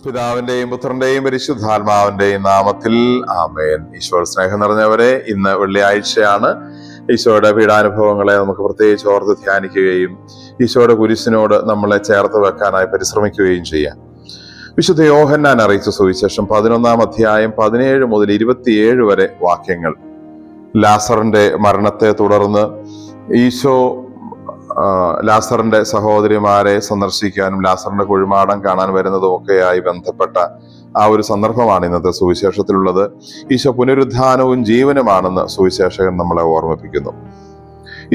പിതാവിന്റെയും പുത്രന്റെയും പരിശുദ്ധാത്മാവിന്റെയും നാമത്തിൽ ആമേൻ. ഈശോ സ്നേഹം നിറഞ്ഞവരെ, ഇന്ന് വെള്ളിയാഴ്ചയാണ്. ഈശോയുടെ പീഡാനുഭവങ്ങളെ നമുക്ക് പ്രത്യേകിച്ച് ഓർത്ത് ധ്യാനിക്കുകയും ഈശോയുടെ കുരിശിനോട് നമ്മളെ ചേർത്ത് വെക്കാനായി പരിശ്രമിക്കുകയും ചെയ്യാം. വിശുദ്ധ യോഹന്നാൻ അറിയിച്ച സുവിശേഷം 11-ാം അധ്യായം 17 മുതൽ 27 വരെ വാക്യങ്ങൾ. ലാസറിന്റെ മരണത്തെ തുടർന്ന് ഈശോ ലാസറിന്റെ സഹോദരിമാരെ സന്ദർശിക്കാനും ലാസറിന്റെ കുഴിമാടം കാണാൻ വരുന്നതും ഒക്കെയായി ബന്ധപ്പെട്ട ആ ഒരു സന്ദർഭമാണ് ഇന്നത്തെ സുവിശേഷത്തിലുള്ളത്. ഈശോ പുനരുദ്ധാനവും ജീവനുമാണെന്ന് സുവിശേഷകൻ നമ്മളെ ഓർമ്മിപ്പിക്കുന്നു.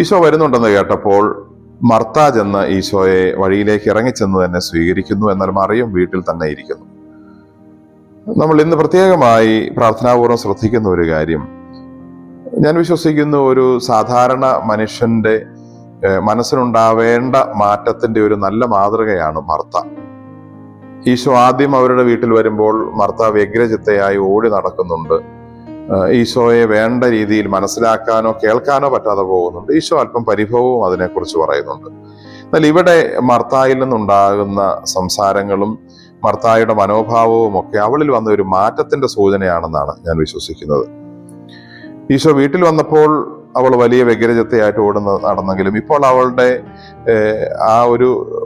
ഈശോ വരുന്നുണ്ടെന്ന് കേട്ടപ്പോൾ മർത്ത ചെന്ന് ഈശോയെ വഴിയിലേക്ക് ഇറങ്ങിച്ചെന്ന് തന്നെ സ്വീകരിക്കുന്നു. എന്നാൽ മറിയം വീട്ടിൽ തന്നെ ഇരിക്കുന്നു. നമ്മൾ ഇന്ന് പ്രത്യേകമായി പ്രാർത്ഥനാപൂർവ്വം ശ്രദ്ധിക്കുന്ന ഒരു കാര്യം, ഞാൻ വിശ്വസിക്കുന്നു, ഒരു സാധാരണ മനുഷ്യന്റെ മനസ്സിനുണ്ടാവേണ്ട മാറ്റത്തിന്റെ ഒരു നല്ല മാതൃകയാണ് മർത്ത. ഈശോ ആദ്യം അവരുടെ വീട്ടിൽ വരുമ്പോൾ മർത്ത വ്യഗ്രചിത്തയായി ഓടി നടക്കുന്നുണ്ട്. ഈശോയെ വേണ്ട രീതിയിൽ മനസ്സിലാക്കാനോ കേൾക്കാനോ പറ്റാതെ പോകുന്നുണ്ട്. ഈശോ അല്പം പരിഭവവും അതിനെക്കുറിച്ച് പറയുന്നുണ്ട്. എന്നാൽ ഇവിടെ മർത്തായിൽ നിന്നുണ്ടാകുന്ന സംസാരങ്ങളും മർത്തായുടെ മനോഭാവവും ഒക്കെ അവളിൽ വന്ന ഒരു മാറ്റത്തിന്റെ സൂചനയാണെന്നാണ് ഞാൻ വിശ്വസിക്കുന്നത്. ഈശോ വീട്ടിൽ വന്നപ്പോൾ അവൾ വലിയ വ്യഗ്രചിത്തയായിട്ട് നടന്നെങ്കിലും ഇപ്പോൾ അവളുടെ ആ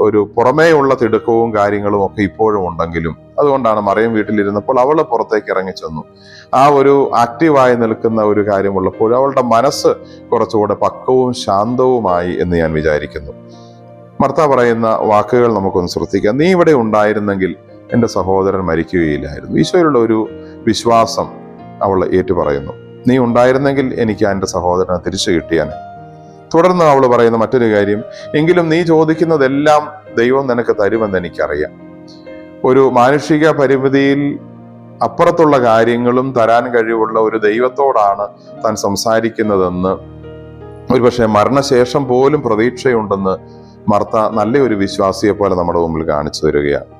ഒരു പുറമേയുള്ള തിടുക്കവും കാര്യങ്ങളും ഒക്കെ ഇപ്പോഴും ഉണ്ടെങ്കിലും, അതുകൊണ്ടാണ് മറിയം വീട്ടിലിരുന്നപ്പോൾ അവൾ പുറത്തേക്ക് ഇറങ്ങിച്ചെന്നു. ആ ഒരു ആക്റ്റീവായി നിൽക്കുന്ന ഒരു കാര്യമുള്ളപ്പോൾ അവളുടെ മനസ്സ് കുറച്ചുകൂടെ പക്വവും ശാന്തവുമായി എന്ന് ഞാൻ വിചാരിക്കുന്നു. മർത്ത പറയുന്ന വാക്കുകൾ നമുക്കൊന്ന് ശ്രദ്ധിക്കാം. നീ ഇവിടെ ഉണ്ടായിരുന്നെങ്കിൽ എൻ്റെ സഹോദരൻ മരിക്കുകയില്ലായിരുന്നു. ഈശോയിലുള്ള ഒരു വിശ്വാസം അവൾ ഏറ്റുപറയുന്നു. നീ ഉണ്ടായിരുന്നെങ്കിൽ എനിക്ക് എൻ്റെ സഹോദരനെ തിരിച്ചു കിട്ടിയാൻ. തുടർന്ന് അവൾ പറയുന്ന മറ്റൊരു കാര്യം, എങ്കിലും നീ ചോദിക്കുന്നതെല്ലാം ദൈവം നിനക്ക് തരുമെന്ന് എനിക്കറിയാം. ഒരു മാനുഷിക പരിമിതിയിൽ അപ്പുറത്തുള്ള കാര്യങ്ങളും തരാൻ കഴിവുള്ള ഒരു ദൈവത്തോടാണ് താൻ സംസാരിക്കുന്നതെന്ന്, ഒരുപക്ഷെ മരണശേഷം പോലും പ്രതീക്ഷയുണ്ടെന്ന് മർത്ത നല്ലൊരു വിശ്വാസിയെ പോലെ നമ്മുടെ മുമ്പിൽ കാണിച്ചു തരികയാണ്.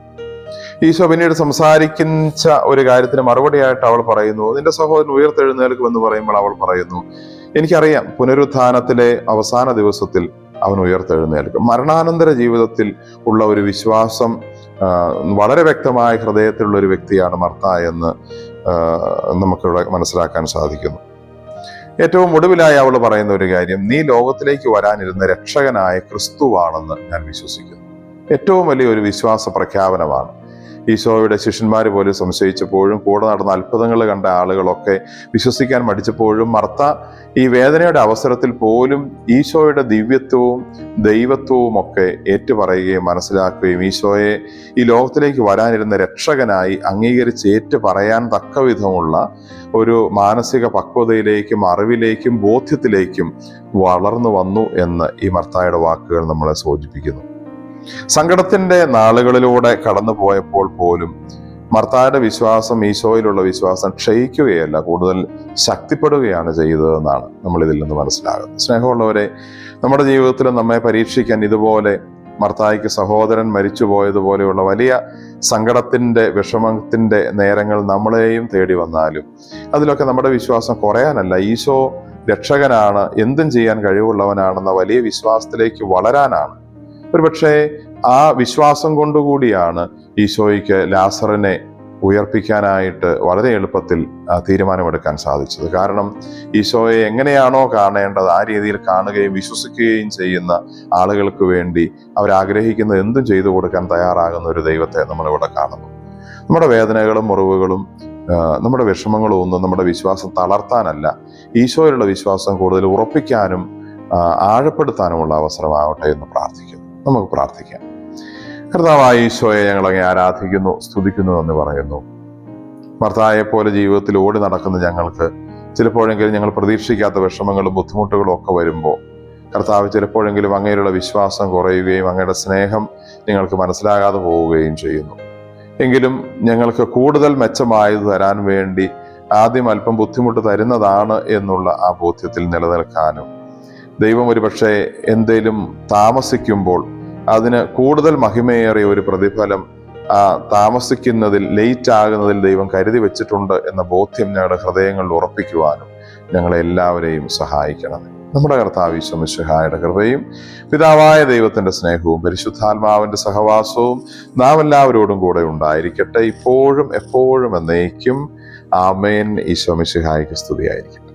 ഈശോ പിന്നീട് സംസാരിക്കുന്ന ഒരു കാര്യത്തിന് മറുപടിയായിട്ട് അവൾ പറയുന്നു, നിന്റെ സഹോദരൻ ഉയർത്തെഴുന്നേൽക്കുമെന്ന് പറയുമ്പോൾ അവൾ പറയുന്നു, എനിക്കറിയാം പുനരുത്ഥാനത്തിലെ അവസാന ദിവസത്തിൽ അവൻ ഉയർത്തെഴുന്നേൽക്കും. മരണാനന്തര ജീവിതത്തിൽ ഉള്ള ഒരു വിശ്വാസം വളരെ വ്യക്തമായ ഹൃദയത്തിലുള്ള ഒരു വ്യക്തിയാണ് മർത്ത എന്ന് നമുക്കിവിടെ മനസ്സിലാക്കാൻ സാധിക്കുന്നു. ഏറ്റവും ഒടുവിലായി അവൾ പറയുന്ന ഒരു കാര്യം, നീ ലോകത്തിലേക്ക് വരാനിരുന്ന രക്ഷകനായ ക്രിസ്തുവാണെന്ന് ഞാൻ വിശ്വസിക്കുന്നു. ഏറ്റവും വലിയൊരു വിശ്വാസ പ്രഖ്യാപനമാണ്. ഈശോയുടെ ശിഷ്യന്മാർ പോലും സംശയിച്ചപ്പോഴും കൂടെ നടന്ന അത്ഭുതങ്ങൾ കണ്ട ആളുകളൊക്കെ വിശ്വസിക്കാൻ മടിച്ചപ്പോഴും മർത്ത ഈ വേദനയുടെ അവസരത്തിൽ പോലും ഈശോയുടെ ദിവ്യത്വവും ദൈവത്വവും ഒക്കെ ഏറ്റുപറയുകയും മനസ്സിലാക്കുകയും ഈശോയെ ഈ ലോകത്തിലേക്ക് വരാനിരുന്ന രക്ഷകനായി അംഗീകരിച്ച് ഏറ്റുപറയാൻ തക്കവിധമുള്ള ഒരു മാനസിക പക്വതയിലേക്കും അറിവിലേക്കും ബോധ്യത്തിലേക്കും വളർന്നു വന്നു എന്ന് ഈ മർത്തായുടെ വാക്കുകൾ നമ്മളെ സൂചിപ്പിക്കുന്നു. സങ്കടത്തിന്റെ നാളുകളിലൂടെ കടന്നു പോയപ്പോൾ പോലും മർത്തായുടെ വിശ്വാസം, ഈശോയിലുള്ള വിശ്വാസം ക്ഷയിക്കുകയല്ല, കൂടുതൽ ശക്തിപ്പെടുകയാണ് ചെയ്തതെന്നാണ് നമ്മൾ ഇതിൽ നിന്ന് മനസ്സിലാകുന്നത്. സ്നേഹമുള്ളവരെ, നമ്മുടെ ജീവിതത്തിൽ നമ്മെ പരീക്ഷിക്കാൻ ഇതുപോലെ മർത്തായിക്ക് സഹോദരൻ മരിച്ചു പോയതുപോലെയുള്ള വലിയ സങ്കടത്തിന്റെ വിഷമത്തിന്റെ നേരങ്ങൾ നമ്മളെയും തേടി വന്നാലും അതിലൊക്കെ നമ്മുടെ വിശ്വാസം കുറയാനല്ല, ഈശോ രക്ഷകനാണ്, എന്തും ചെയ്യാൻ കഴിവുള്ളവനാണെന്ന വലിയ വിശ്വാസത്തിലേക്ക് വളരാനാണ്. ഒരുപക്ഷെ ആ വിശ്വാസം കൊണ്ടുകൂടിയാണ് ഈശോയ്ക്ക് ലാസറിനെ ഉയർപ്പിക്കാനായിട്ട് വളരെ എളുപ്പത്തിൽ തീരുമാനമെടുക്കാൻ സാധിച്ചത്. കാരണം ഈശോയെ എങ്ങനെയാണോ കാണേണ്ടത് ആ രീതിയിൽ കാണുകയും വിശ്വസിക്കുകയും ചെയ്യുന്ന ആളുകൾക്ക് വേണ്ടി അവരാഗ്രഹിക്കുന്നത് എന്തും ചെയ്തു കൊടുക്കാൻ തയ്യാറാകുന്ന ഒരു ദൈവത്തെ നമ്മളിവിടെ കാണുന്നു. നമ്മുടെ വേദനകളും മുറിവുകളും നമ്മുടെ വിഷമങ്ങളും ഒന്നും നമ്മുടെ വിശ്വാസം തളർത്താനല്ല, ഈശോയിലുള്ള വിശ്വാസം കൂടുതൽ ഉറപ്പിക്കാനും ആഴപ്പെടുത്താനുമുള്ള അവസരമാവട്ടെ എന്ന് പ്രാർത്ഥിക്കുന്നു. നമുക്ക് പ്രാർത്ഥിക്കാം. കർത്താവായ ഈശോയെ ഞങ്ങളങ്ങ് ആരാധിക്കുന്നു, സ്തുതിക്കുന്നു എന്ന് പറയുന്നു. മർത്തായെ പോലെ ജീവിതത്തിൽ ഓടി നടക്കുന്ന ഞങ്ങൾക്ക് ചിലപ്പോഴെങ്കിലും ഞങ്ങൾ പ്രതീക്ഷിക്കാത്ത വിഷമങ്ങളും ബുദ്ധിമുട്ടുകളും ഒക്കെ വരുമ്പോൾ കർത്താവ് ചിലപ്പോഴെങ്കിലും അങ്ങയിലുള്ള വിശ്വാസം കുറയുകയും അങ്ങയുടെ സ്നേഹം നിങ്ങൾക്ക് മനസ്സിലാകാതെ പോവുകയും ചെയ്യുന്നു. എങ്കിലും ഞങ്ങൾക്ക് കൂടുതൽ മെച്ചമായത് തരാൻ വേണ്ടി ആദ്യം അല്പം ബുദ്ധിമുട്ട് തരുന്നതാണ് എന്നുള്ള ആ ബോധ്യത്തിൽ നിലനിൽക്കാനും, ദൈവം ഒരുപക്ഷെ എന്തേലും താമസിക്കുമ്പോൾ അതിന് കൂടുതൽ മഹിമയേറിയ ഒരു പ്രതിഫലം താമസിക്കുന്നതിൽ, ലേറ്റ് ആകുന്നതിൽ ദൈവം കരുതി വെച്ചിട്ടുണ്ട് എന്ന ബോധ്യം ഞങ്ങളുടെ ഹൃദയങ്ങളിൽ ഉറപ്പിക്കുവാനും ഞങ്ങളെല്ലാവരെയും സഹായിക്കണം. നമ്മുടെ കർത്താവ് ഈശോ മിശിഹായുടെ കൃപയും പിതാവായ ദൈവത്തിന്റെ സ്നേഹവും പരിശുദ്ധാത്മാവിന്റെ സഹവാസവും നാം എല്ലാവരോടും കൂടെ ഉണ്ടായിരിക്കട്ടെ, ഇപ്പോഴും എപ്പോഴും എന്നേക്കും. ആമേൻ. ഈശോ മിശിഹായ്ക്ക് സ്തുതിയായിരിക്കും.